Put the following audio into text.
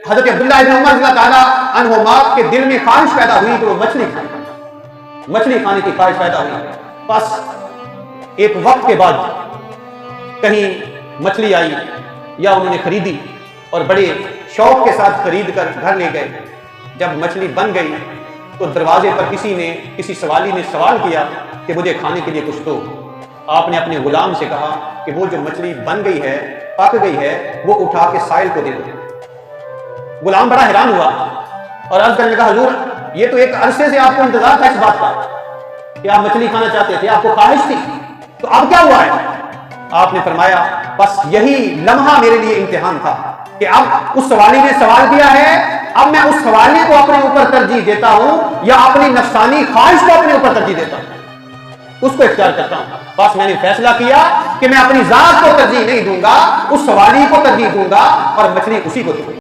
हजरत अब्दुल्लाह इब्न उमर रज़ियल्लाहु ताला अन्हुमा के दिल में ख्वाहिश पैदा हुई कि वो मछली खाने की ख्वाहिश पैदा हुई। बस एक वक्त के बाद कहीं मछली आई या उन्होंने खरीदी और बड़े शौक के साथ खरीद कर घर ले गए। जब मछली बन गई तो दरवाजे पर किसी सवाली ने सवाल किया कि मुझे खाने के लिए कुछ दो। आपने अपने गुलाम से कहा कि वो जो मछली बन गई है, पक गई है, वो उठा के साहिल को दे दो। गुलाम बड़ा हैरान हुआ और अर्ज करने लगा, हुजूर ये तो एक अरसे से आपको इंतजार था इस बात का कि आप मछली खाना चाहते थे, आपको ख्वाहिश थी, तो अब क्या हुआ है? आपने फरमाया बस यही लम्हा मेरे लिए इम्तिहान था कि अब उस सवाली ने सवाल किया है, अब मैं उस सवाली को अपने ऊपर तरजीह देता हूं या अपनी नफसानी ख्वाहिश को अपने ऊपर तरजीह देता हूं, उसको इख्तियार करता हूं। बस मैंने फैसला किया कि मैं अपनी जात को तरजीह नहीं दूंगा, उस सवाली को तरजीह दूंगा और मछली उसी को दूंगा।